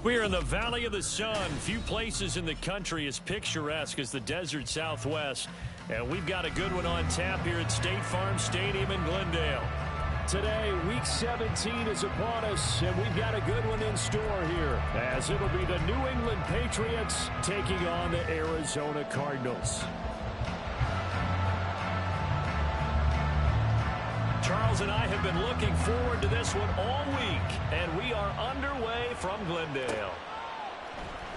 We're in the Valley of the Sun. Few places in the country as picturesque as the desert Southwest. And we've got a good one on tap here at State Farm Stadium in Glendale. Today, Week 17 is upon us, and we've got a good one in store here, as it'll be the New England Patriots taking on the Arizona Cardinals. Charles and I have been looking forward to this one all week, and we are underway from Glendale.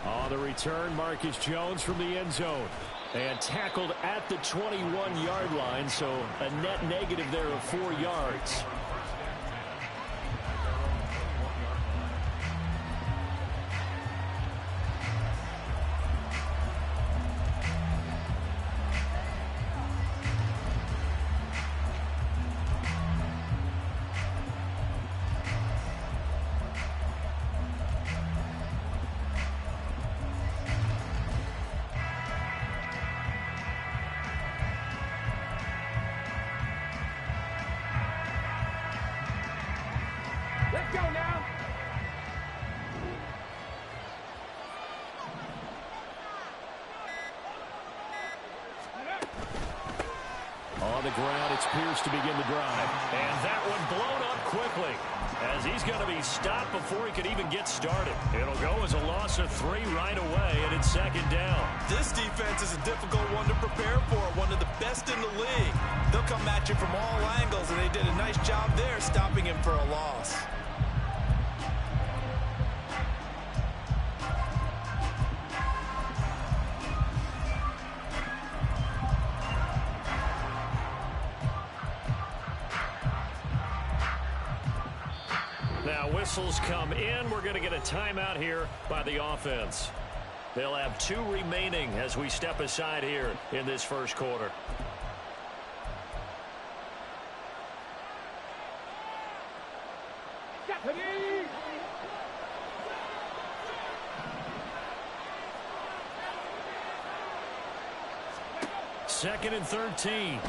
On the return, Marcus Jones from the end zone. And tackled at the 21-yard line, so a net negative there of 4 yards. Let's go now. On the ground, it's Pierce to begin the drive. And that one blown up quickly, as he's going to be stopped before he could even get started. It'll go as a loss of 3 right away, and it's second down. This defense is a difficult one to prepare for, one of the best in the league. They'll come at you from all angles, and they did a nice job there stopping him for a loss. Now whistles come in. We're going to get a timeout here by the offense. They'll have 2 remaining as we step aside here in this first quarter. Second and 13. And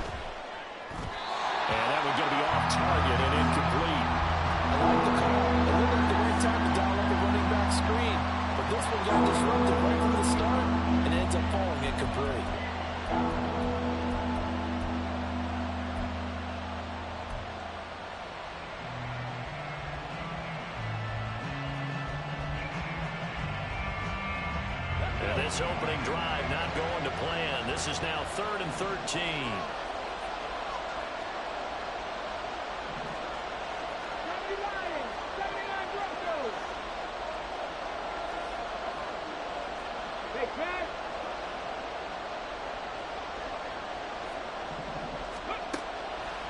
that one's going to be off target and incomplete. I like the call. It looked like the right time to dial up the running back screen. But this one got disrupted right from the start and ends up falling incomplete. And this opening drive not going to plan. This is now 3rd and 13.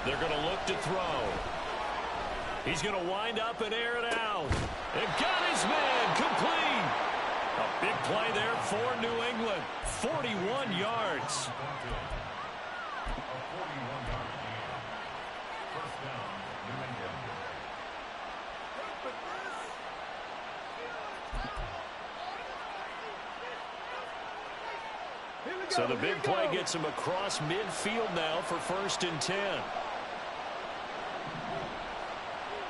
They're going to look to throw. He's going to wind up and air it out. And got his man complete. A big play there for New England. 41 yards. So the big play gets him across midfield now for 1st and 10.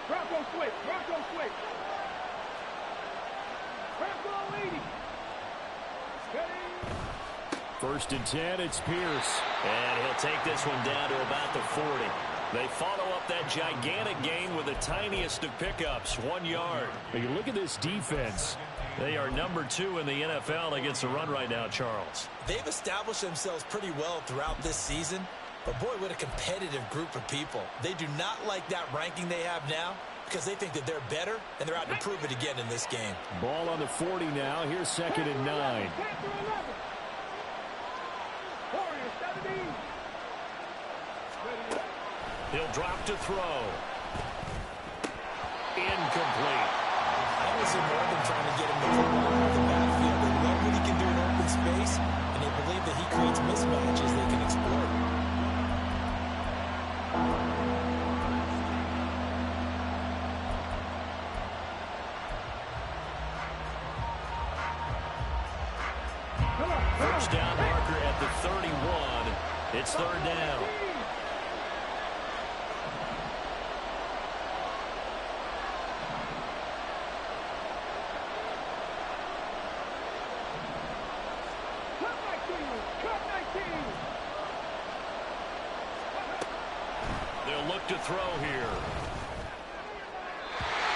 Bronco switch. Bronco switch. Bronco leading. 1st and 10, it's Pierce. And he'll take this one down to about the 40. They follow up that gigantic gain with the tiniest of pickups, 1 yard. But you look at this defense. They are number 2 in the NFL against the run right now, Charles. They've established themselves pretty well throughout this season. But, boy, what a competitive group of people. They do not like that ranking they have now because they think that they're better, and they're out to prove it again in this game. Ball on the 40 now. Here's 2nd and 9. He'll drop to throw. Incomplete. I always see Morgan trying to get him the football out of the backfield. They love what he can do in open space, and they believe that he creates mismatches they can exploit. First down marker at the 31. It's 3rd down. back to throw here.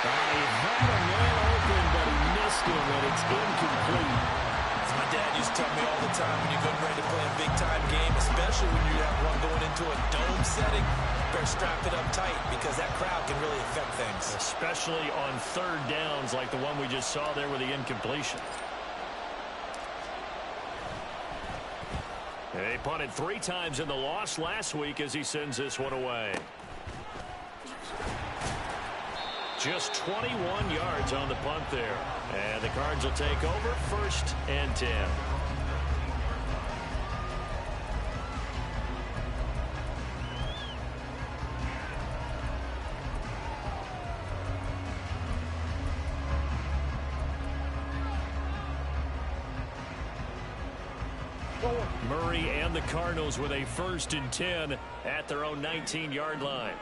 He had a man open, but he missed him, and it's incomplete. As my dad used to tell me all the time, when you're getting ready to play a big-time game, especially when you have one going into a dome setting, better strap it up tight because that crowd can really affect things. Especially on third downs like the one we just saw there with the incompletion. They punted 3 times in the loss last week as he sends this one away. Just 21 yards on the punt there. And the Cards will take over 1st and 10. Murray and the Cardinals with a 1st and 10 at their own 19-yard line.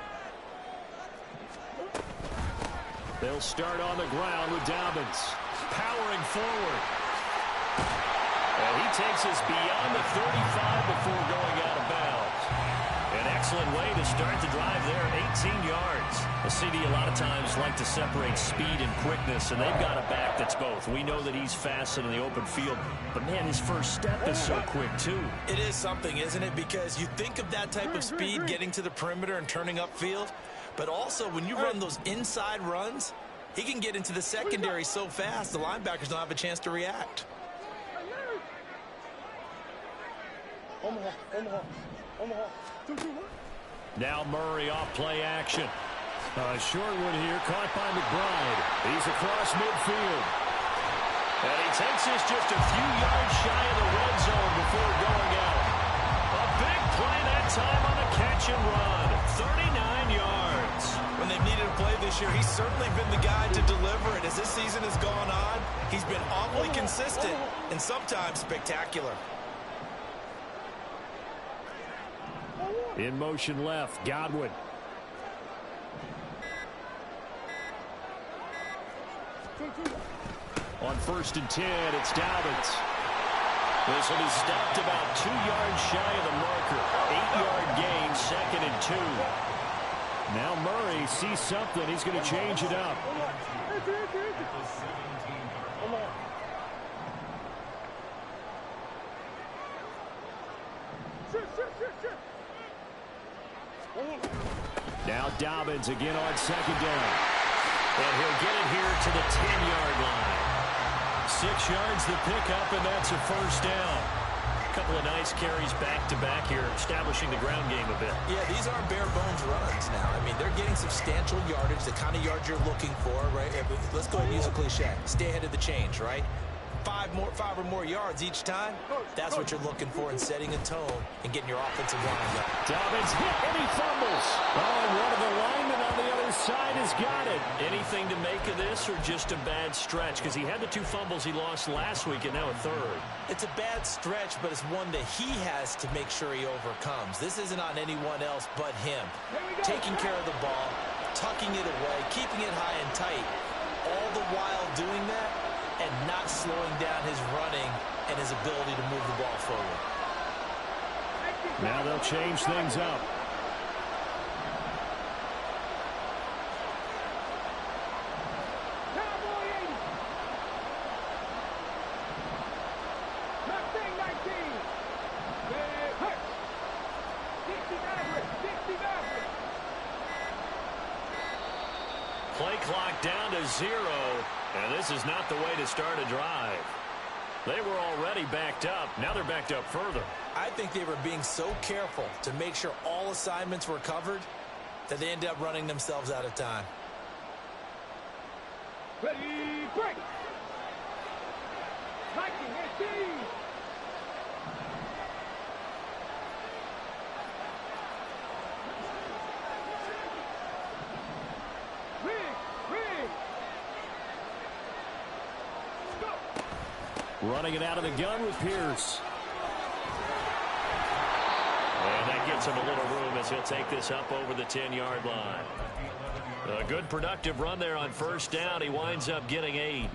They'll start on the ground with Dobbins powering forward. And he takes us beyond the 35 before going out of bounds. An excellent way to start the drive there, 18 yards. The CD a lot of times like to separate speed and quickness, and they've got a back that's both. We know that he's fast in the open field, but man, his first step is so quick too. It is something, isn't it? Because you think of that type of speed getting to the perimeter and turning upfield, but also when you run those inside runs, he can get into the secondary so fast the linebackers don't have a chance to react. Now Murray off play action. A short one here, caught by McBride. He's across midfield. And he takes this just a few yards shy of the red zone before going out. A big play that time on the catch and run. 39 yards. When they've needed a play this year, he's certainly been the guy to deliver it. As this season has gone on, he's been awfully consistent and sometimes spectacular. In motion left, Godwin. On 1st and 10, it's Dobbins. This will be stopped about 2 yards shy of the marker. 8-yard gain, 2nd and 2. Now Murray sees something. He's going to change it up. Now Dobbins again on 2nd down. And he'll get it here to the 10-yard line. 6 yards the pickup, and that's a 1st down. A couple of nice carries back-to-back here, establishing the ground game a bit. Yeah, these aren't bare-bones runs now. I mean, they're getting substantial yardage, the kind of yards you're looking for, right? Let's go ahead and use a cliche. Stay ahead of the change, right? 5 or more yards each time, that's what you're looking for in setting a tone and getting your offensive line up. Dobbins hit and he fumbles. Oh, and one of the linemen on the other side has got it. Anything to make of this or just a bad stretch? Because he had the 2 fumbles he lost last week and now a 3rd. It's a bad stretch, but it's one that he has to make sure he overcomes. This isn't on anyone else but him. Taking care of the ball, tucking it away, keeping it high and tight, all the while doing that and not slowing down his running and his ability to move the ball forward. Now they'll change things up. Play clock down to 0, and this is not the way to start a drive. They were already backed up. Now they're backed up further. I think they were being so careful to make sure all assignments were covered that they ended up running themselves out of time. Ready, break! 19-18! Running it out of the gun with Pierce. And that gives him a little room as he'll take this up over the 10-yard line. A good productive run there on 1st down. He winds up getting 8.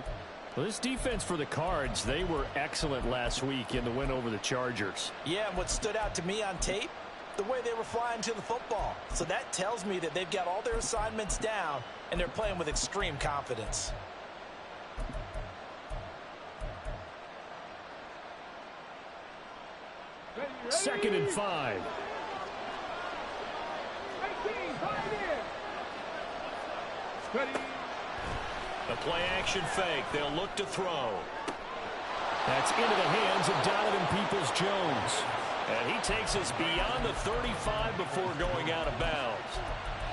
Well, this defense for the Cards, they were excellent last week in the win over the Chargers. Yeah, and what stood out to me on tape, the way they were flying to the football. So that tells me that they've got all their assignments down, and they're playing with extreme confidence. Second and 5. 18, right in. A play-action fake. They'll look to throw. That's into the hands of Donovan Peoples-Jones. And he takes us beyond the 35 before going out of bounds.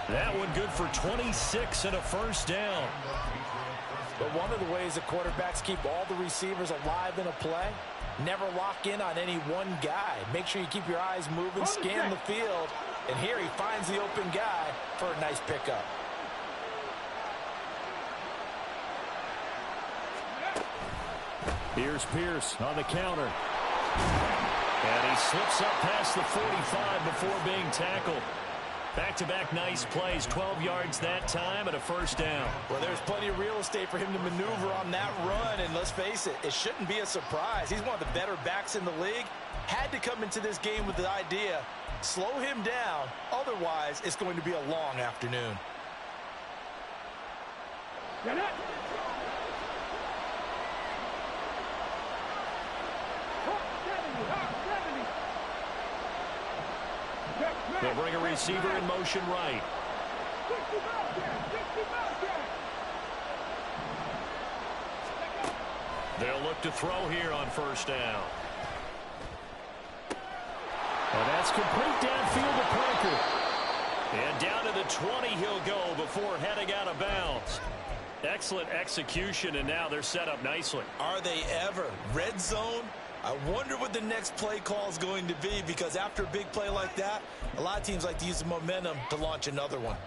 That one good for 26 and a first down. But one of the ways the quarterbacks keep all the receivers alive in a play, never lock in on any one guy. Make sure you keep your eyes moving, scan the field. And here he finds the open guy for a nice pickup. Here's Pierce on the counter. And he slips up past the 45 before being tackled. Back-to-back nice plays, 12 yards that time and a first down. Well, there's plenty of real estate for him to maneuver on that run, and let's face it, it shouldn't be a surprise. He's one of the better backs in the league. Had to come into this game with the idea, slow him down, otherwise it's going to be a long afternoon. Get it. They'll bring a receiver in motion right. They'll look to throw here on first down. And that's complete downfield to Parker. And down to the 20 he'll go before heading out of bounds. Excellent execution, and now they're set up nicely. Are they ever? Red zone? I wonder what the next play call is going to be, because after a big play like that, a lot of teams like to use the momentum to launch another one.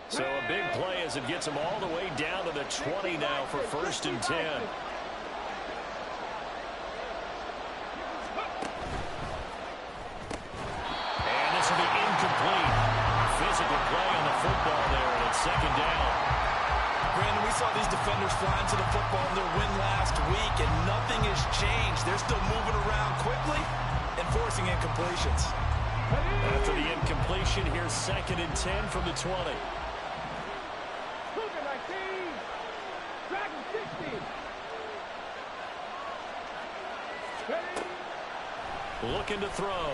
So a big play as it gets them all the way down to the 20 now for first and 10. And this will be incomplete. Physical play on the football there, and it's second down. Brandon, we saw these defenders flying to the football in their win last week, and nothing has changed. They're still moving around quickly and forcing incompletions. After the incompletion, here's second and 10 from the 20. Looking to throw.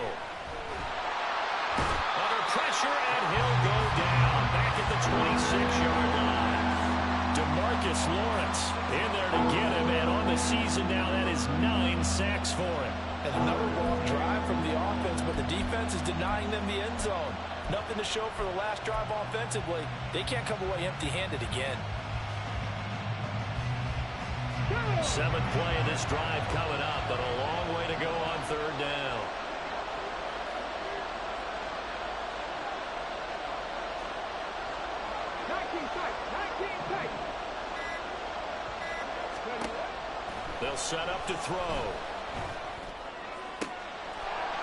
Under pressure, and he'll go down back at the 26-yard line. DeMarcus Lawrence in there to get him, and on the season now, that is 9 sacks for him. And another long drive from the offense, but the defense is denying them the end zone. Nothing to show for the last drive offensively. They can't come away empty-handed again. 7th play of this drive coming up, but a long way to go on third down. They'll set up to throw.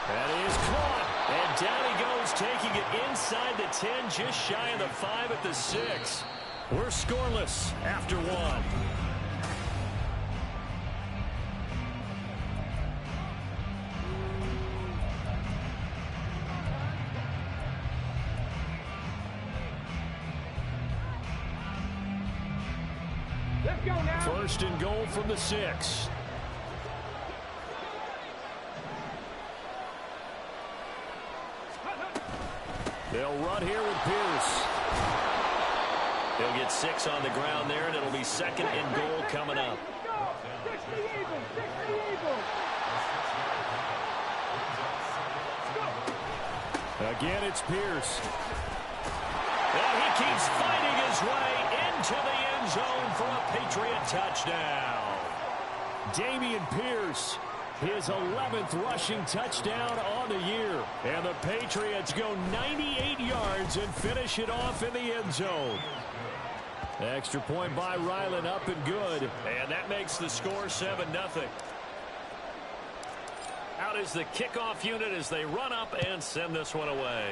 That is caught. And down he goes, taking it inside the 10, just shy of the 5 at the 6. We're scoreless after 1. First and goal from the 6. They'll run here with Pierce. He'll get 6 on the ground there, and it'll be second and goal coming up. Again, it's Pierce. And he keeps fighting his way into the end zone for a Patriot touchdown. Dameon Pierce, his 11th rushing touchdown on the year. And the Patriots go 98 yards and finish it off in the end zone. Extra point by Ryland, up and good. And that makes the score 7-0. Out is the kickoff unit as they run up and send this one away.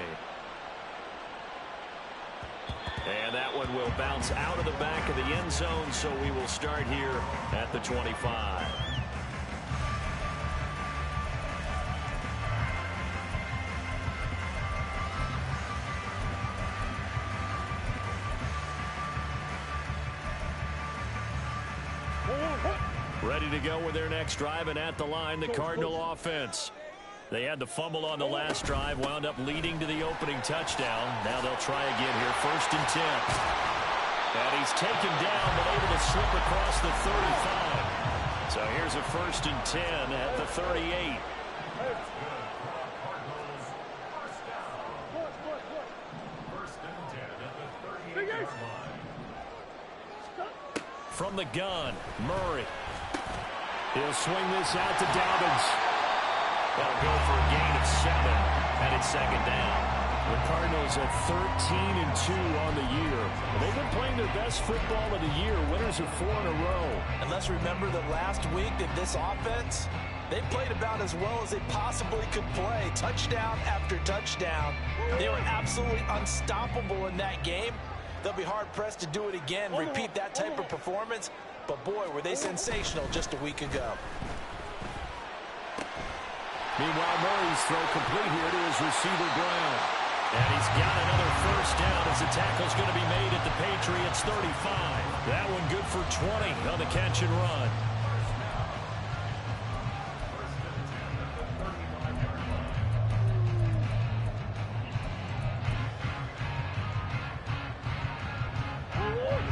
And that one will bounce out of the back of the end zone, so we will start here at the 25. Ready to go with their next drive, and at the line, the Cardinal offense. They had the fumble on the last drive, wound up leading to the opening touchdown. Now they'll try again here, 1st and 10. And he's taken down, but able to slip across the 35. So here's a 1st and 10 at the 38. From the gun, Murray. He'll swing this out to Dobbins. They'll go for a gain of 7, and it's 2nd down. The Cardinals at 13-2 on the year. They've been playing their best football of the year. Winners of 4 in a row. And let's remember that last week in this offense, they played about as well as they possibly could play. Touchdown after touchdown. They were absolutely unstoppable in that game. They'll be hard-pressed to do it again, repeat that type of performance. But, boy, were they sensational just a week ago. Meanwhile, Murray's throw complete here to his receiver, Brown. And he's got another 1st down as the tackle's going to be made at the Patriots' 35. That one good for 20 on the catch and run.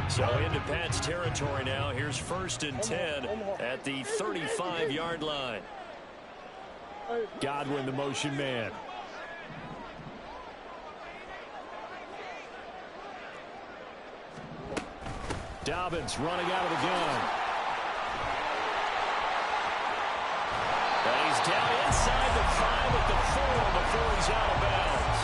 So into Pat's territory now. Here's 1st and 10 at the 35-yard line. Godwin, the motion man. Dobbins running out of the gun. And he's down inside the 5 at the 4 before he's out of bounds.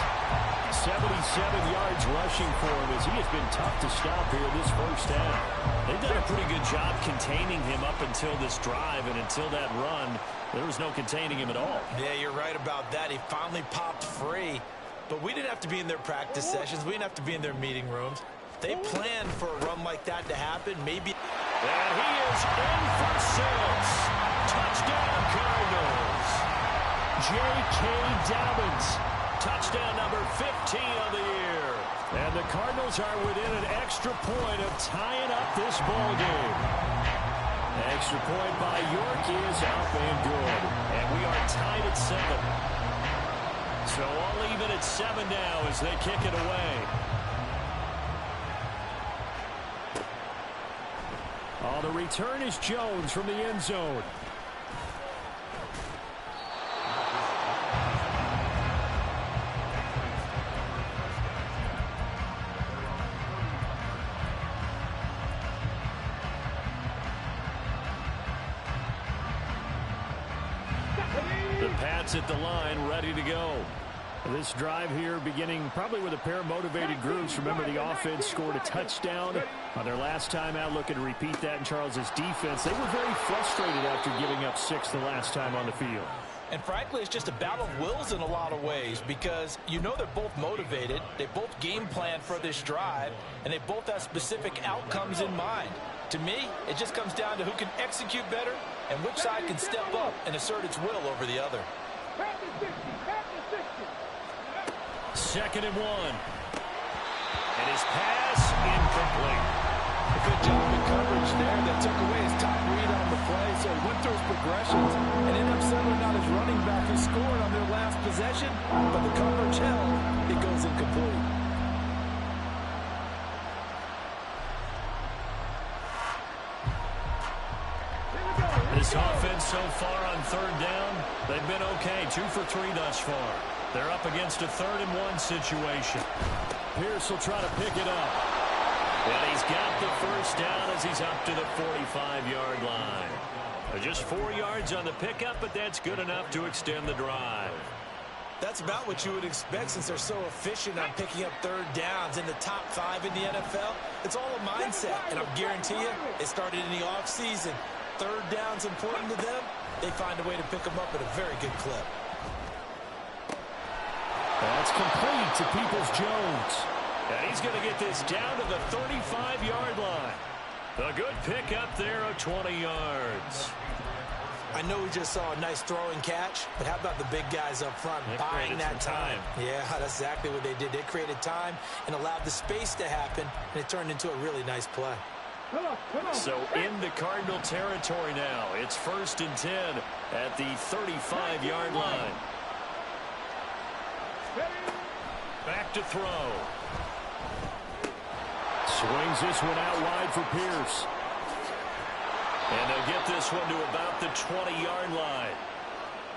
77 yards rushing for him as he has been tough to stop here this 1st half. They've done a pretty good job containing him up until this drive, and until that run, there was no containing him at all. Yeah, you're right about that. He finally popped free. But we didn't have to be in their practice sessions. We didn't have to be in their meeting rooms. They planned for a run like that to happen. Maybe. And he is in for 6. Touchdown, Cardinals. J.K. Dobbins. Touchdown number 15 of the year. And the Cardinals are within an extra point of tying up this ball game. Extra point by York is up and good. And we are tied at 7. So all even at 7 now as they kick it away. Oh, the return is Jones from the end zone. The Pats at the line, ready to go. This drive here beginning probably with a pair of motivated groups. Remember, the offense scored a touchdown on their last time out. Looking to repeat that in Charles's defense. They were very frustrated after giving up 6 the last time on the field. And frankly, it's just a battle of wills in a lot of ways because you know they're both motivated. They both game plan for this drive, and they both have specific outcomes in mind. To me, it just comes down to who can execute better and which side can step up and assert its will over the other. 2nd and 1. And his pass incomplete. A good job in coverage there that took away his top read on the play, so he went through his progressions and ended up settling on his running back who scored on their last possession, but the coverage held. It goes incomplete. This offense so far on 3rd down, they've been okay. 2 for 3 thus far. They're up against a 3rd and 1 situation. Pierce will try to pick it up. And he's got the 1st down as he's up to the 45-yard line. Just 4 yards on the pickup, but that's good enough to extend the drive. That's about what you would expect since they're so efficient on picking up 3rd downs in the top 5 in the NFL. It's all a mindset, and I'll guarantee you it started in the offseason. 3rd down's important to them. They find a way to pick them up at a very good clip. That's complete to Peoples-Jones. And he's going to get this down to the 35-yard line. A good pickup there of 20 yards. I know we just saw a nice throwing catch, but how about the big guys up front buying that time? Yeah, that's exactly what they did. They created time and allowed the space to happen, and it turned into a really nice play. So into Cardinal territory now. It's 1st and 10 at the 35-yard line. Back to throw. Swings this one out wide for Pierce. And they'll get this one to about the 20-yard line.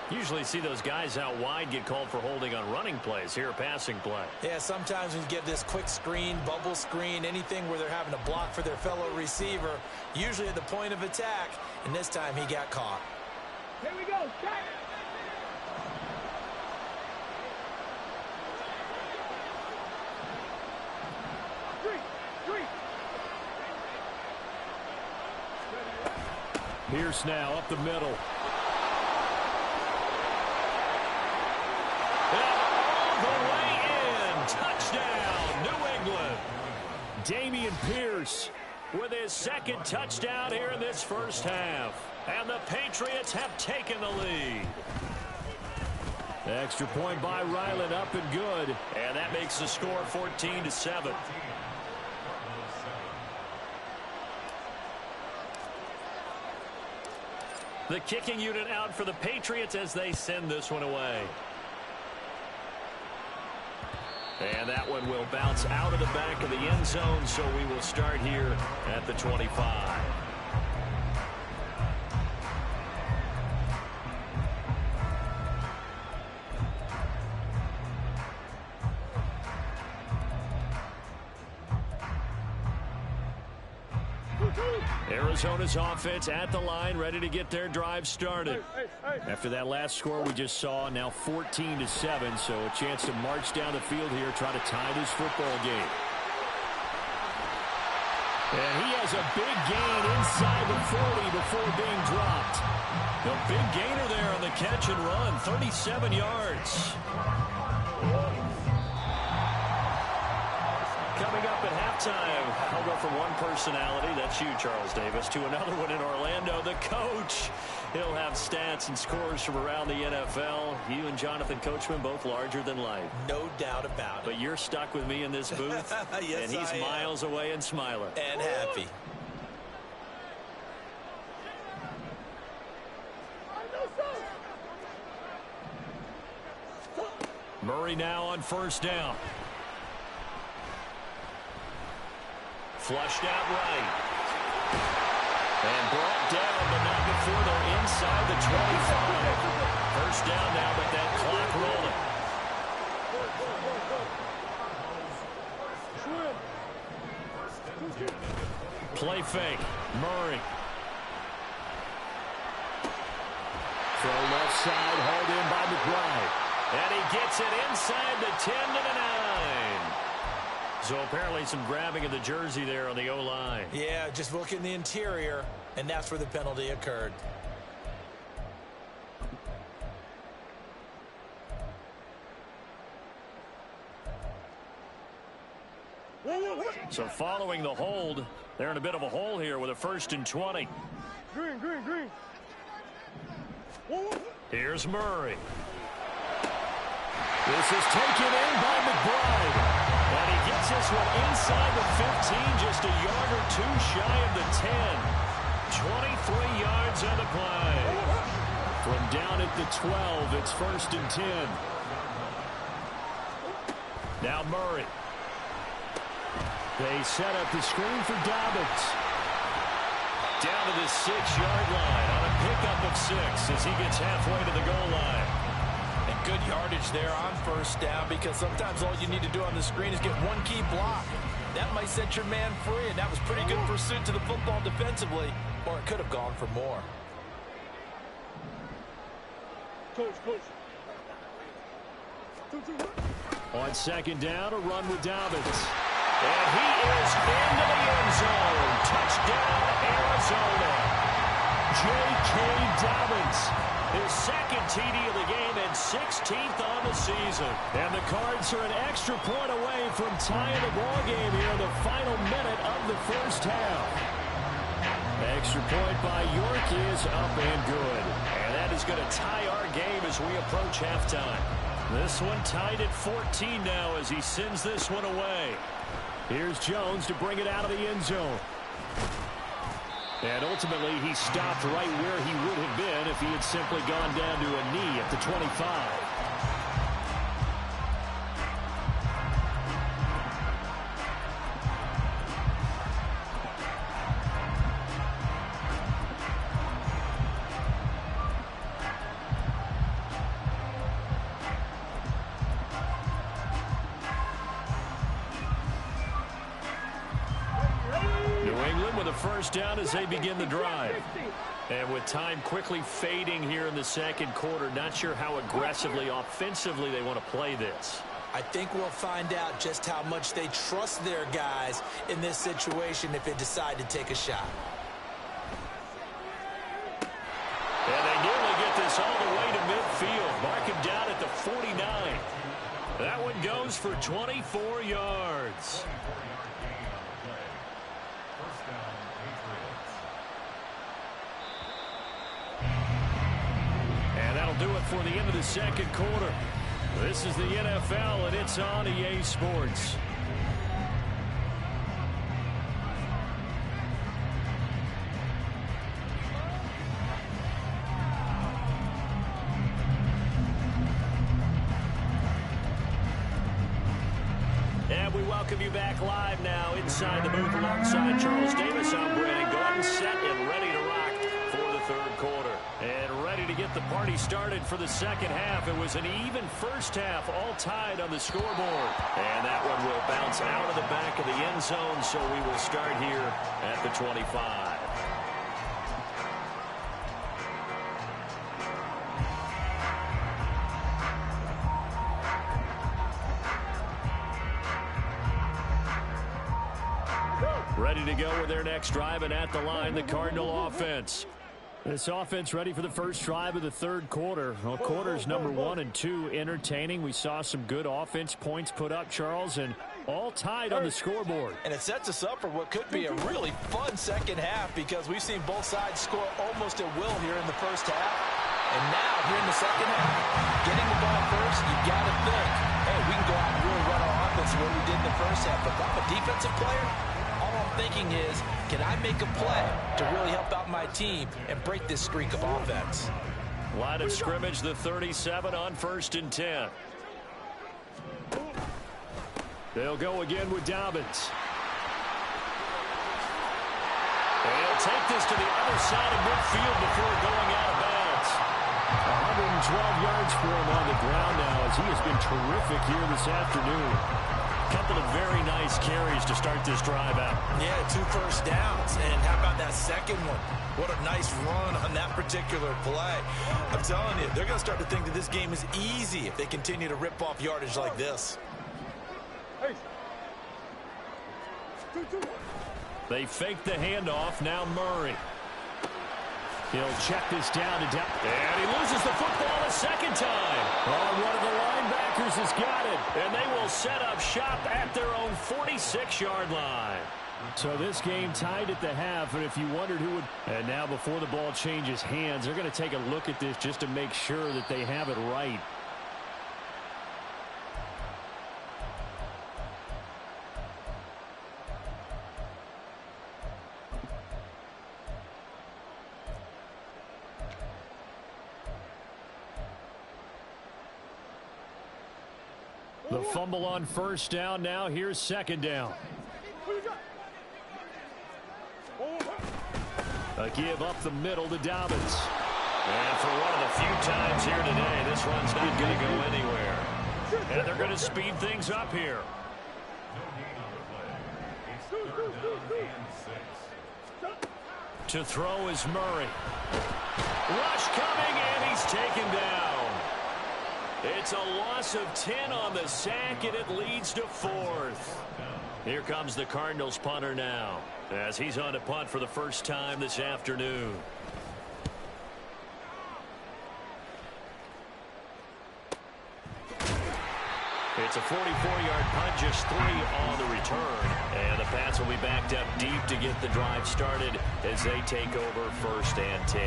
Usually see those guys out wide get called for holding on running plays. Here, a passing play. Yeah, sometimes when you get this quick screen, bubble screen, anything where they're having to block for their fellow receiver, usually at the point of attack, and this time he got caught. Here we go. Check. Pierce now up the middle. And all the way in. Touchdown, New England. Dameon Pierce with his 2nd touchdown here in this first half. And the Patriots have taken the lead. Extra point by Ryland, up and good. And that makes the score 14-7. The kicking unit out for the Patriots as they send this one away. And that one will bounce out of the back of the end zone, so we will start here at the 25. Arizona's offense at the line, ready to get their drive started. After that last score we just saw, now 14-7, so a chance to march down the field here, try to tie this football game. And he has a big gain inside the 40 before being dropped. The big gainer there on the catch and run, 37 yards. Coming up at halftime, I'll go from one personality, that's you, Charles Davis, to another one in Orlando, the coach. He'll have stats and scores from around the NFL. You and Jonathan Coachman, both larger than life. No doubt about it. But you're stuck with me in this booth, yes, and he's miles away and smiling. And happy. Murray now on 1st down. Flushed out right. And brought down, but not before they're inside the 25. 1st down now, but that clock rolling. Play fake. Murray. Throw left side, hauled in by McBride. And he gets it inside the 10 to the 9. So apparently some grabbing of the jersey there on the O-line. Yeah, just look in the interior, and that's where the penalty occurred. So following the hold, they're in a bit of a hole here with a 1st and 20. Green. Here's Murray. This is taken in by McBride. And he gets this one inside the 15, just a yard or two shy of the 10. 23 yards on the play. From down at the 12, it's 1st and 10. Now Murray. They set up the screen for Dobbins. Down to the 6-yard line on a pickup of 6 as he gets halfway to the goal line. And good yardage there on 1st down, because sometimes all you need to do on the screen is get one key block. That might set your man free, and that was pretty good pursuit to the football defensively, or it could have gone for more. Coach. On 2nd down, a run with Dobbins. And he is into the end zone. Touchdown, Arizona. J.K. Dobbins His second TD of the game and 16th on the season. And the Cards are an extra point away from tying the ball game here in the final minute of the first half. Extra point by York is up and good. And that is going to tie our game as we approach halftime. This one tied at 14 now as he sends this one away. Here's Jones to bring it out of the end zone. And ultimately, he stopped right where he would have been if he had simply gone down to a knee at the 25. First down as they begin the drive. And with time quickly fading here in the second quarter, not sure how aggressively, offensively they want to play this. I think we'll find out just how much they trust their guys in this situation if they decide to take a shot. And they nearly get this all the way to midfield. Mark him down at the 49. That one goes for 24 yards. Do it for the end of the second quarter. This is the NFL, and it's on EA Sports. And we welcome you back live now inside the booth alongside Charles Davis. I'm Brandon Gordon, set and ready to rock for the third quarter. And ready to get the party started for the second half. It was an even first half, all tied on the scoreboard. And that one will bounce out of the back of the end zone, so we will start here at the 25. Ready to go with their next drive, and at the line, the Cardinal offense. This offense ready for the first drive of the third quarter. Well, quarters number 1 and 2 entertaining. We saw some good offense points put up, Charles, and all tied on the scoreboard. And it sets us up for what could be a really fun second half because we've seen both sides score almost at will here in the first half. And now, here in the second half, getting the ball first, you got to think, hey, we can go out and really run our offense the way we did in the first half. But if I'm a defensive player, all I'm thinking is, can I make a play to really help out my team and break this streak of offense? Line of scrimmage, the 37 on 1st and 10. They'll go again with Dobbins. They'll take this to the other side of midfield before going out of bounds. 112 yards for him on the ground now as he has been terrific here this afternoon. Couple of very nice carries to start this drive out. Yeah, 2 first downs. And how about that second one? What a nice run on that particular play. I'm telling you, they're going to start to think that this game is easy if they continue to rip off yardage like this. They fake the handoff. Now Murray. He'll check this down to down. And he loses the football a second time. Oh, one of the linebackers has got it. And they will set up shop at their own 46-yard line. So this game tied at the half, and if you wondered who would... And now before the ball changes hands, they're going to take a look at this just to make sure that they have it right. The fumble on first down. Now here's second down. A give up the middle to Dobbins. And for one of the few times here today, this one's not going to go anywhere. And they're going to speed things up here. To throw is Murray. Rush coming, and he's taken down. It's a loss of 10 on the sack, and it leads to 4th. Here comes the Cardinals punter now, as he's on to punt for the first time this afternoon. It's a 44-yard punt, just 3 on the return. And the Pats will be backed up deep to get the drive started as they take over 1st and 10.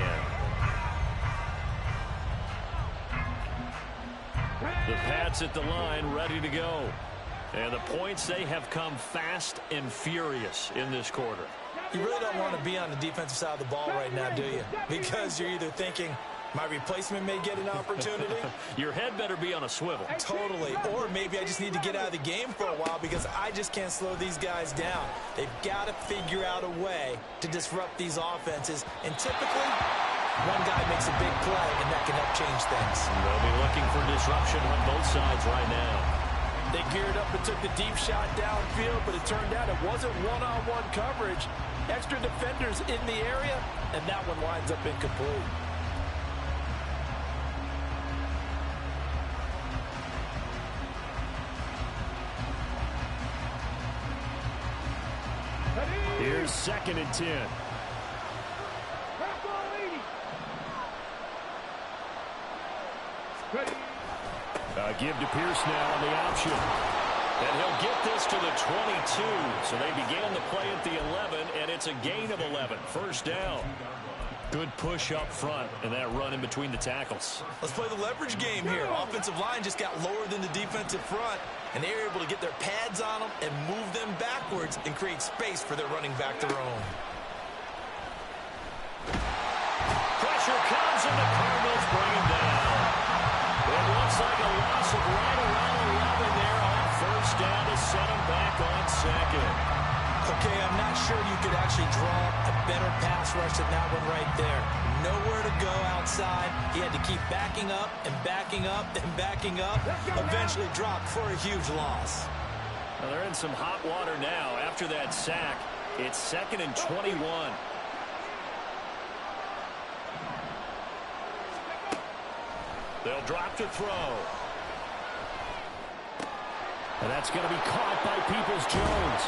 The Pats at the line, ready to go. And the points, they have come fast and furious in this quarter. You really don't want to be on the defensive side of the ball right now, do you? Because you're either thinking, my replacement may get an opportunity. Your head better be on a swivel. Totally. Or maybe I just need to get out of the game for a while because I just can't slow these guys down. They've got to figure out a way to disrupt these offenses. And typically, one guy makes a big play, and that can help change things. They'll be looking for disruption on both sides right now. They geared up and took the deep shot downfield, but it turned out it wasn't one-on-one coverage. Extra defenders in the area, and that one winds up incomplete. Here's 2nd and 10. Give to Pierce now on the option. And he'll get this to the 22. So they began the play at the 11, and it's a gain of 11. 1st down. Good push up front, and that run in between the tackles. Let's play the leverage game here. Offensive line just got lower than the defensive front, and they were able to get their pads on them and move them backwards and create space for their running back to roam. Pressure comes, and the Cardinals bring him down. It looks like a loss of right around 11 there on 1st down to set him back on 2nd. Okay, I'm not sure you could actually draw a better pass rush than that one right there. Nowhere to go outside. He had to keep backing up and backing up and backing up. Eventually dropped for a huge loss. Well, they're in some hot water now after that sack. It's 2nd and 21. They'll drop to throw. And that's going to be caught by Peoples-Jones.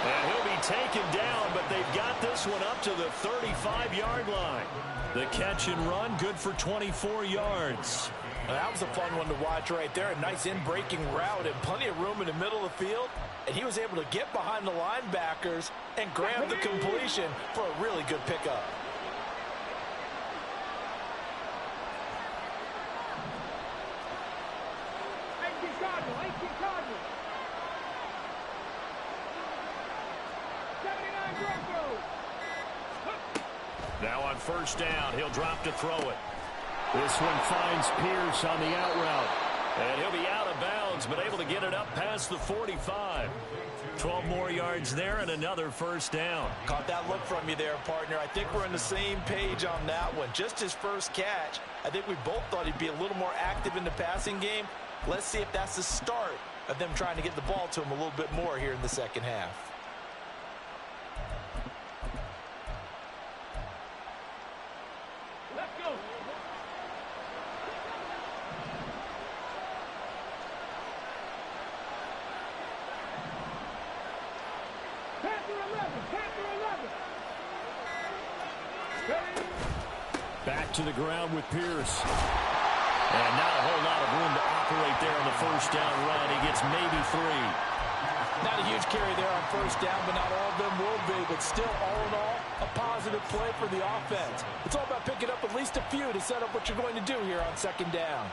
And he'll be taken down, but they've got this one up to the 35-yard line. The catch and run, good for 24 yards. Well, that was a fun one to watch right there. A nice in-breaking route and plenty of room in the middle of the field. And he was able to get behind the linebackers and grab the completion for a really good pickup. Now on 1st down, he'll drop to throw it. This one finds Pierce on the out route. And he'll be out of bounds, but able to get it up past the 45. 12 more yards there and another 1st down. Caught that look from you there, partner. I think we're on the same page on that one. Just his first catch. I think we both thought he'd be a little more active in the passing game. Let's see if that's the start of them trying to get the ball to him a little bit more here in the 2nd half. Back to the ground with Pierce. And not a whole lot of room to operate there on the 1st down run. He gets maybe 3. Not a huge carry there on 1st down, but not all of them will be. But still, all in all, a positive play for the offense. It's all about picking up at least a few to set up what you're going to do here on 2nd down.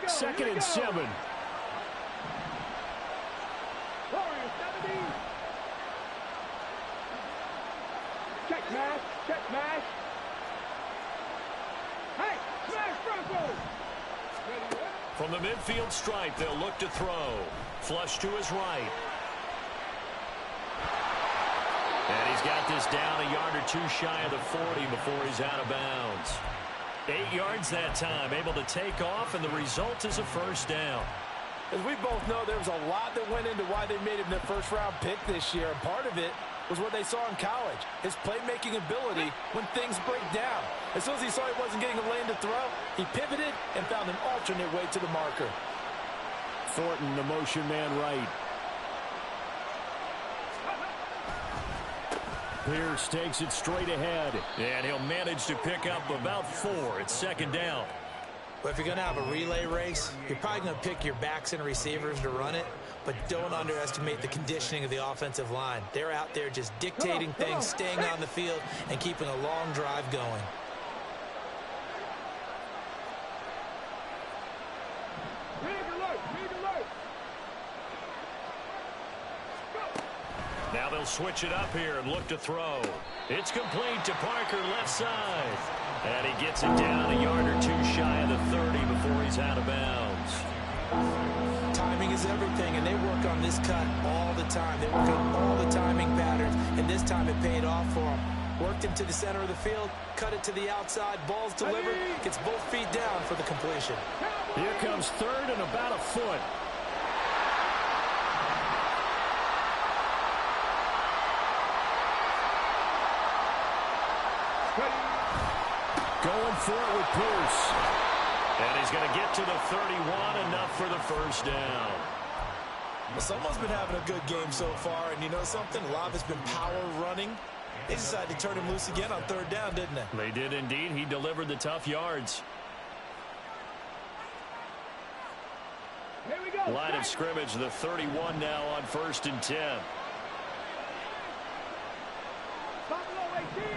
2nd and 7. Check smash, check smash. Hey, smash Broncos. From the midfield stripe, they'll look to throw. Flush to his right. And he's got this down a yard or 2 shy of the 40 before he's out of bounds. 8 yards that time, able to take off, and the result is a 1st down. As we both know, there was a lot that went into why they made him their first-round pick this year. And part of it was what they saw in college, his playmaking ability when things break down. As soon as he saw he wasn't getting a lane to throw, he pivoted and found an alternate way to the marker. Thornton, the motion man right. Pierce takes it straight ahead, and he'll manage to pick up about 4. It's 2nd down. But if you're going to have a relay race, you're probably going to pick your backs and receivers to run it, but don't underestimate the conditioning of the offensive line. They're out there just dictating things, staying on the field, and keeping a long drive going. Now they'll switch it up here and look to throw. It's complete to Parker, left side. And he gets it down a yard or two shy of the 30 before he's out of bounds. Timing is everything, and they work on this cut all the time. They work on all the timing patterns, and this time it paid off for them. Worked him to the center of the field, cut it to the outside, ball's delivered, gets both feet down for the completion. Here comes third and about a foot. Going for it with Pierce. And he's going to get to the 31, enough for the first down. Well, someone's been having a good game so far, and you know something? A lot of it's been power running. They decided to turn him loose again on third down, didn't they? They did indeed. He delivered the tough yards. Here we go. Line of scrimmage, the 31 now on 1st and 10. Buffalo 18.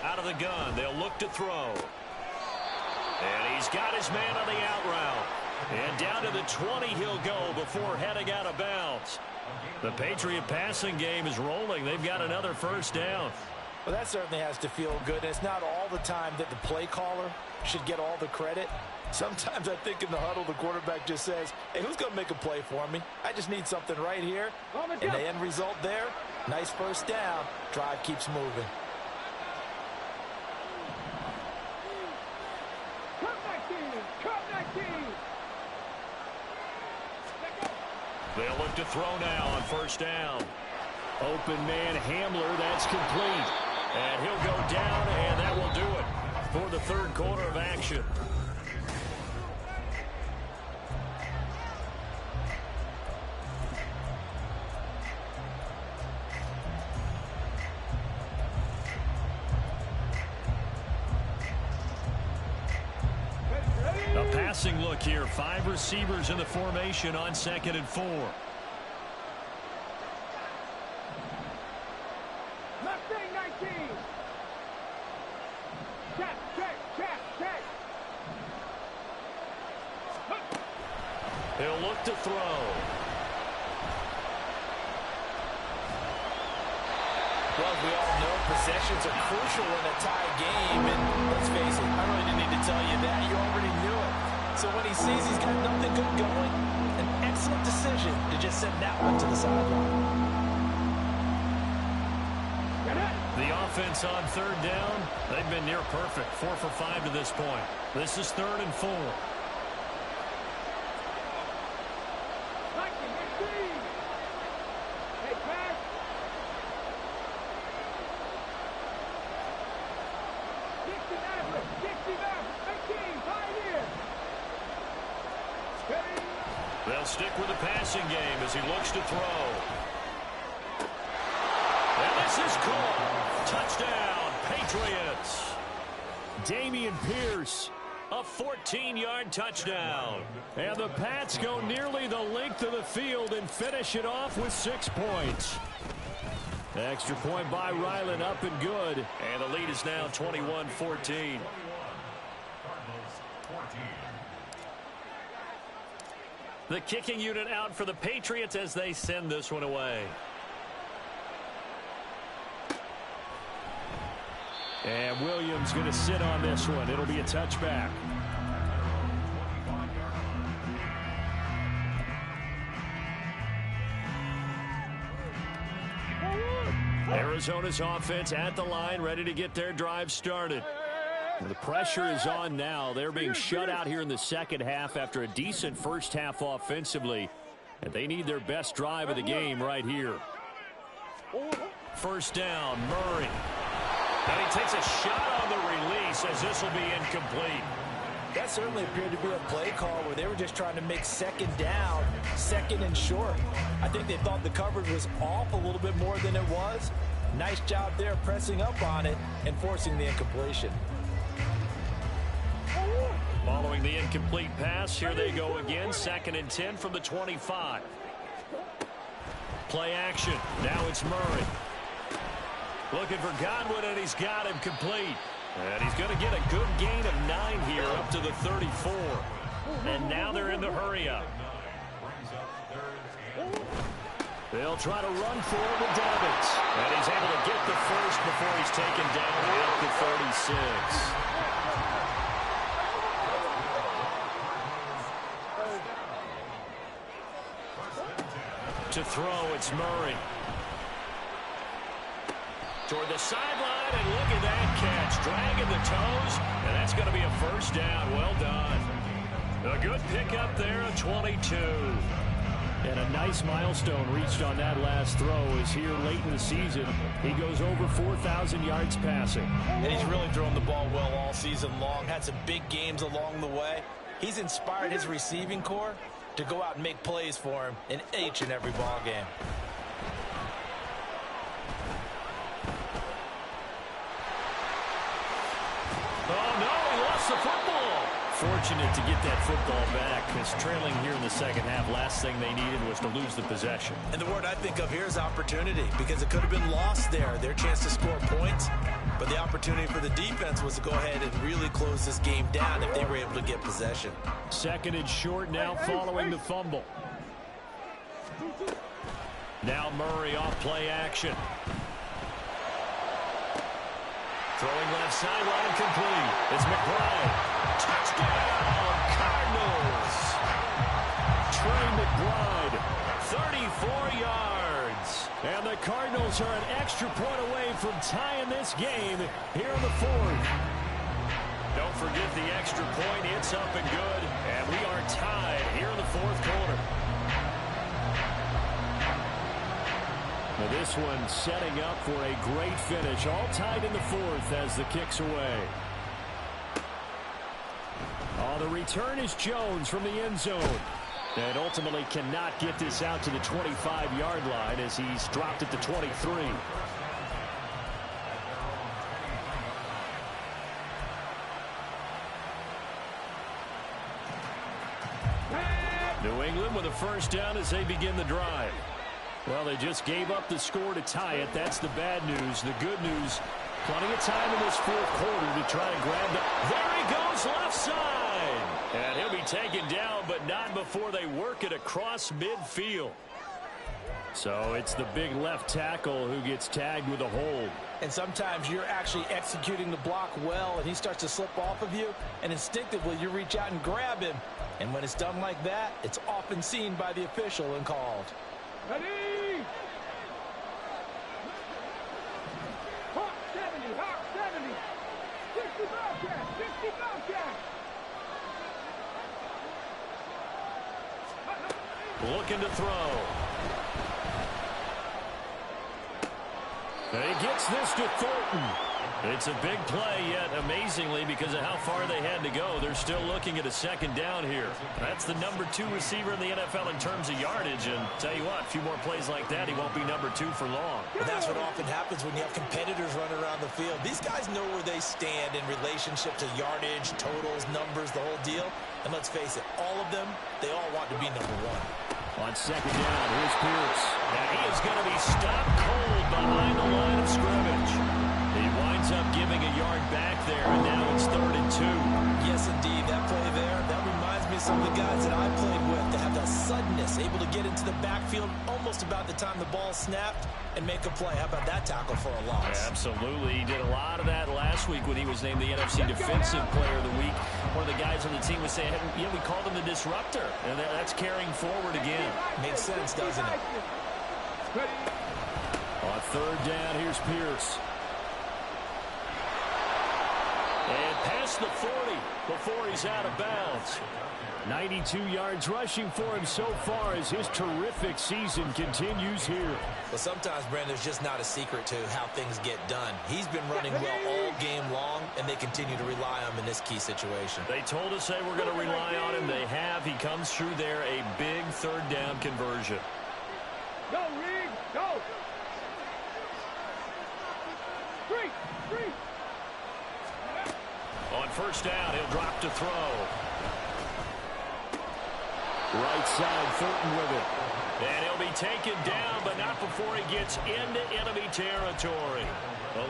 Out of the gun, they'll look to throw. And he's got his man on the out route. And down to the 20 he'll go before heading out of bounds. The Patriot passing game is rolling. They've got another first down. Well, that certainly has to feel good. It's not all the time that the play caller should get all the credit. Sometimes I think in the huddle, the quarterback just says, hey, who's going to make a play for me? I just need something right here. And the end result there, nice first down. Drive keeps moving. They'll look to throw now on first down. Open man Hamler, that's complete. And he'll go down, and that will do it for the third quarter of action. A passing look here. 5 receivers in the formation on 2nd and 4. Mustang 19. Check. He'll look to throw. Well, as we all know, possessions are crucial in a tie game. And let's face it, I really didn't need to tell you that. You already knew it. So when he sees he's got nothing good going, an excellent decision to just send that one to the sideline. The offense on third down, they've been near perfect. 4 for 5 to this point. This is 3rd and 4. They'll stick with the passing game as he looks to throw. And this is caught. Touchdown, Patriots. Dameon Pierce, a 14-yard touchdown. And the Pats go nearly the length of the field and finish it off with 6 points. Extra point by Ryland, up and good. And the lead is now 21-14. The kicking unit out for the Patriots as they send this one away. And Williams going to sit on this one. It'll be a touchback. Arizona's offense at the line, ready to get their drive started. And the pressure is on now. They're being shut out here in the second half after a decent first half offensively. And they need their best drive of the game right here. First down, Murray. And he takes a shot on the release as this will be incomplete. That certainly appeared to be a play call where they were just trying to make second down, second and short. I think they thought the coverage was off a little bit more than it was. Nice job there pressing up on it and forcing the incompletion. the incomplete pass. Here they go again. 2nd and 10 from the 25. Play action. Now it's Murray. Looking for Godwin, and he's got him complete. And he's going to get a good gain of 9 here up to the 34. And now they're in the hurry-up. They'll try to run for it with Dobbins. And he's able to get the first before he's taken down at the 36. To throw, it's Murray. Toward the sideline, and look at that catch. Dragging the toes, and that's going to be a first down. Well done. A good pickup there, a 22. And a nice milestone reached on that last throw is here late in the season. He goes over 4,000 yards passing. And he's really thrown the ball well all season long. Had some big games along the way. He's inspired his receiving corps to go out and make plays for him in each and every ball game. Oh, no, he lost the football. Fortunate to get that football back, because trailing here in the second half, last thing they needed was to lose the possession. And the word I think of here is opportunity, because it could have been lost there, their chance to score points. But the opportunity for the defense was to go ahead and really close this game down if they were able to get possession. 2nd and short now following the fumble. Now Murray off play action. Throwing left sideline complete. It's McBride. Touchdown, Cardinals. Trey McBride, 34 yards. And the Cardinals are an extra point away from tying this game here in the 4th. Don't forget the extra point. It's up and good. And we are tied here in the 4th quarter. Now this one setting up for a great finish. All tied in the 4th as the kick's away. Oh, the return is Jones from the end zone. And ultimately cannot get this out to the 25-yard line as he's dropped at the 23. New England with a first down as they begin the drive. Well, they just gave up the score to tie it. That's the bad news. The good news, plenty of time in this 4th quarter to try to grab the... There he goes, left side. And he'll be taken down, but not before they work it across midfield. So it's the big left tackle who gets tagged with a hold. And sometimes you're actually executing the block well, and he starts to slip off of you, and instinctively you reach out and grab him. And when it's done like that, it's often seen by the official and called. Ready! Hawk 70, Hawk 70. 60 Bobcat, 60 Bobcat. Looking to throw. And he gets this to Thornton. It's a big play, yet amazingly, because of how far they had to go, they're still looking at a 2nd down here. That's the number 2 receiver in the NFL in terms of yardage, and tell you what, a few more plays like that, he won't be number 2 for long. And that's what often happens when you have competitors running around the field. These guys know where they stand in relationship to yardage, totals, numbers, the whole deal. And let's face it, all of them, they all want to be number 1. On 2nd down, here's Pierce. And he is going to be stopped cold behind the line of scrimmage. He winds up giving a yard back there, and now it's 3rd and 2. Yes, indeed. That play there, that reminds me of some of the guys that I played with that have that suddenness, able to get into the backfield almost about the time the ball snapped and make a play. How about that tackle for a loss? Absolutely. He did a lot of that last week when he was named the NFC Defensive Player of the Week. One of the guys on the team was saying, yeah, we called him the disruptor. And that's carrying forward again. Makes sense, doesn't it? On 3rd down, here's Pierce. And past the 40 before he's out of bounds. 92 yards rushing for him so far as his terrific season continues here. Well, sometimes, Brandon, there's just not a secret to how things get done. He's been running well all game long, and they continue to rely on him in this key situation. They told us they were going to rely on him. They have. He comes through there, a big 3rd down conversion. Go, Reed, go. 3. On 1st down, he'll drop to throw. Right side, Fulton with it. And he'll be taken down, but not before he gets into enemy territory.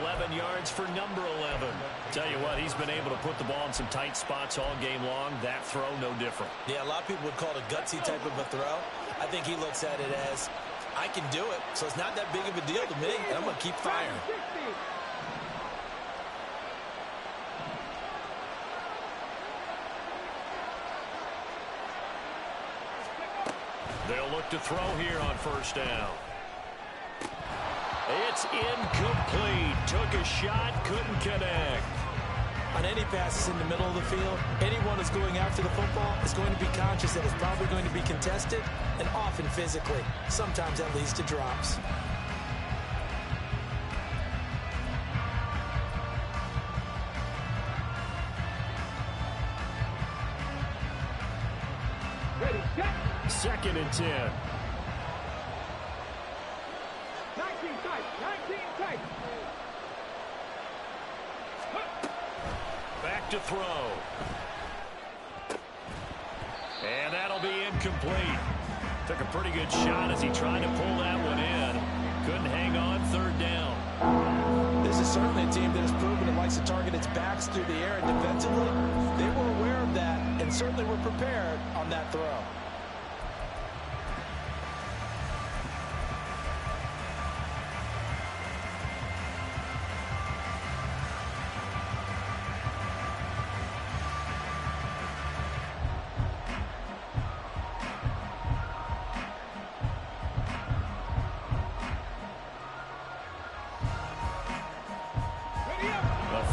11 yards for number 11. Tell you what, he's been able to put the ball in some tight spots all game long. That throw, no different. Yeah, a lot of people would call it a gutsy type of a throw. I think he looks at it as, I can do it, so it's not that big of a deal to me, and I'm going to keep firing. They'll look to throw here on first down. It's incomplete. Took a shot, couldn't connect. On any passes in the middle of the field, anyone who's going after the football is going to be conscious that it's probably going to be contested, and often physically. Sometimes that leads to drops. Ready, set. Second and 10. 19 tight, 19 tight. Back to throw. And that'll be incomplete. Took a pretty good shot as he tried to pull that one in. Couldn't hang on, third down. This is certainly a team that has proven it likes to target its backs through the air, and defensively, they were aware of that and certainly were prepared on that throw.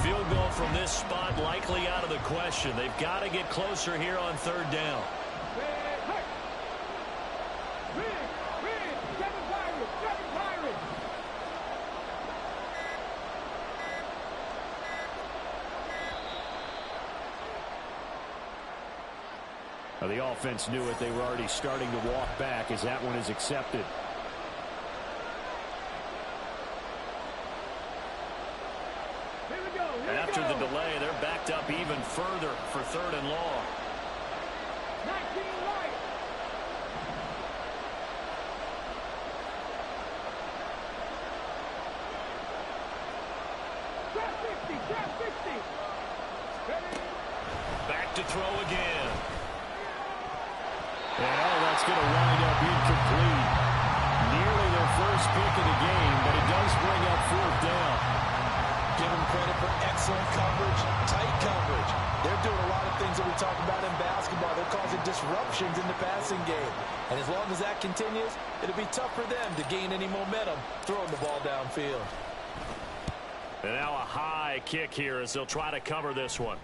Field goal from this spot likely out of the question. They've got to get closer here on third down. Well, the offense knew it. They were already starting to walk back as that one is accepted. After the delay, they're backed up even further for third and long. 19 right. Trap 60, trap 60. Ready. Back to throw again. And that's going to wind up incomplete. Nearly their first pick of the game, but it does bring up fourth down. Give them credit for excellent coverage, tight coverage. They're doing a lot of things that we talk about in basketball. They're causing disruptions in the passing game. And as long as that continues, it'll be tough for them to gain any momentum throwing the ball downfield. And now a high kick here as they'll try to cover this one.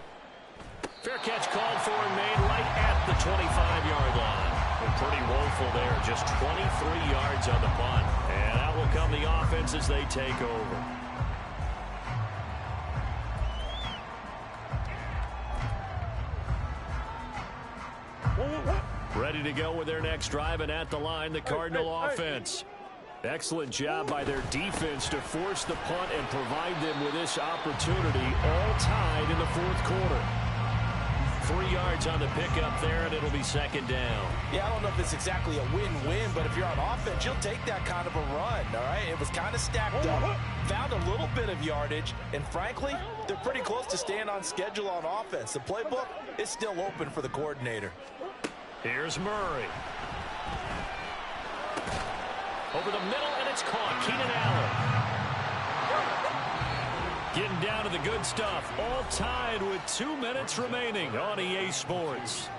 Fair catch called for and made right at the 25-yard line. And pretty woeful there, just 23 yards on the punt. And out will come the offense as they take over. Ready to go with their next drive, and at the line, the Cardinal offense. Excellent job by their defense to force the punt and provide them with this opportunity, all tied in the fourth quarter. 3 yards on the pickup there, and it'll be second down. Yeah, I don't know if it's exactly a win-win, but if you're on offense, you'll take that kind of a run, all right? It was kind of stacked up, found a little bit of yardage, and frankly, they're pretty close to staying on schedule on offense. The playbook is still open for the coordinator. Here's Murray. Over the middle, and it's caught. Keenan Allen. Getting down to the good stuff. All tied with 2 minutes remaining on EA Sports.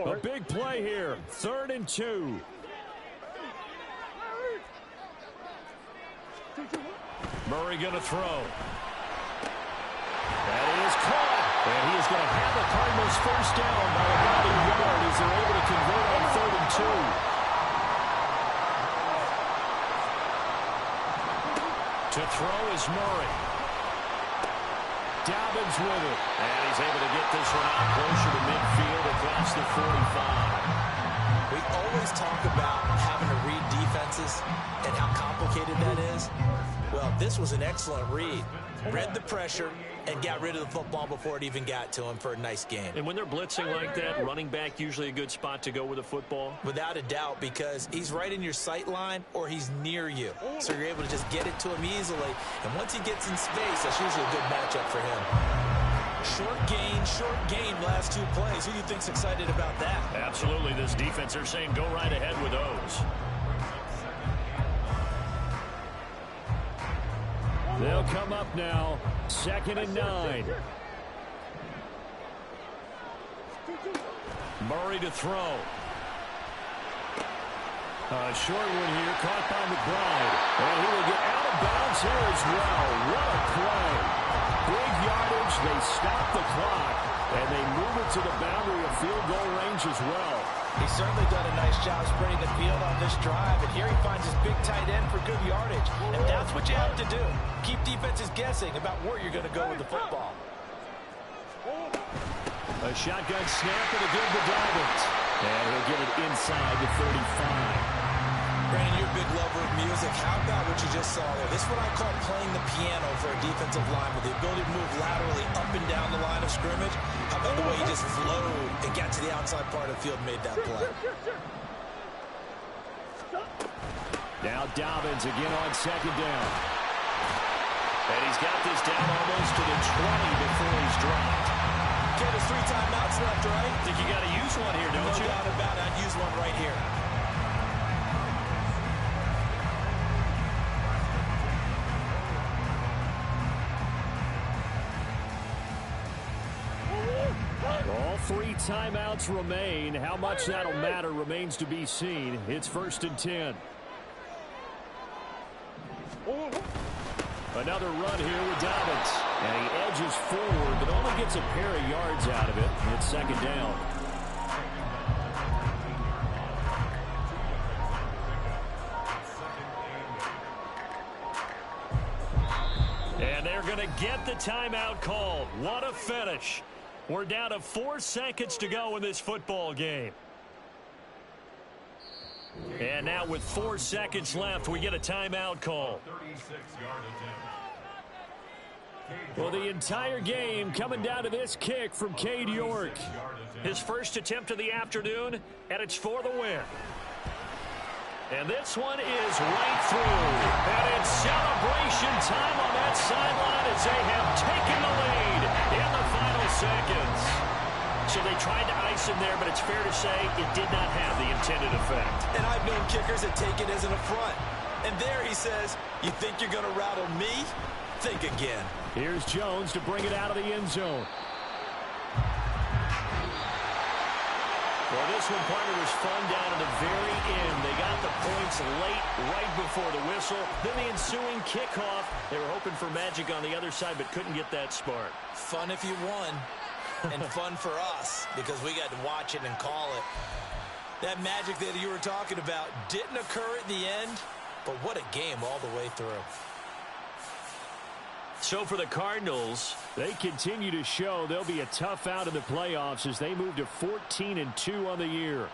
A big play here. 3rd and 2. Murray going to throw. That is caught. And he is going to have the Cardinals first down by about a yard as they're able to convert on 3rd and 2. To throw is Murray. Dobbins with it. And he's able to get this one out closer to midfield across the 45. We always talk about having to read defenses and how complicated that is. Well, this was an excellent read. Read the pressure and got rid of the football before it even got to him for a nice game. And when they're blitzing like that, running back usually a good spot to go with the football? Without a doubt, because he's right in your sight line or he's near you. So you're able to just get it to him easily. And once he gets in space, that's usually a good matchup for him. Short gain, last 2 plays. Who do you think's excited about that? Absolutely. This defense, they're saying go right ahead with those. They'll come up now, 2nd and 9. Murray to throw. A short one here, caught by McBride. And he will get out of bounds here as well. What a play. Big yardage, they stop the clock, and they move it to the boundary of field goal range as well. He's certainly done a nice job spreading the field on this drive, and here he finds his big tight end for good yardage. And that's what you have to do. Keep defenses guessing about where you're going to go with the football. A shotgun snap and a give to Dobbins. And he'll get it inside the 35. Brandon, you're a big lover of music. How about what you just saw there? This is what I call playing the piano for a defensive line, with the ability to move laterally up and down the line of scrimmage. How about the way he just flowed and got to the outside part of the field and made that play? Now Dobbins again on 2nd down. And he's got this down almost to the 20 before he's dropped. Okay, there's 3 timeouts left, right? I think you got to use one here, don't you? No doubt about it. I'd use one right here. All 3 timeouts remain. How much that'll matter remains to be seen. It's 1st and 10. Another run here with Dobbins. And he edges forward, but only gets a pair of yards out of it. It's 2nd down. And they're going to get the timeout called. What a finish. We're down to 4 seconds to go in this football game. And now with 4 seconds left, we get a timeout call. Well, the entire game coming down to this kick from Cade York. His first attempt of the afternoon, and it's for the win. And this one is right through. And it's celebration time on that sideline as they have taken the lead in the final seconds. So they tried to ice him there, but it's fair to say it did not have the intended effect. And I've known kickers that take it as an affront. And there he says, you think you're going to rattle me? Think again. Here's Jones to bring it out of the end zone. Well, this one, partner, was fun down at the very end. They got the points late, right before the whistle. Then the ensuing kickoff. They were hoping for magic on the other side, but couldn't get that spark. Fun if you won, and fun for us, because we got to watch it and call it. That magic that you were talking about didn't occur at the end, but what a game all the way through. So for the Cardinals, they continue to show they'll be a tough out in the playoffs as they move to 14-2 on the year.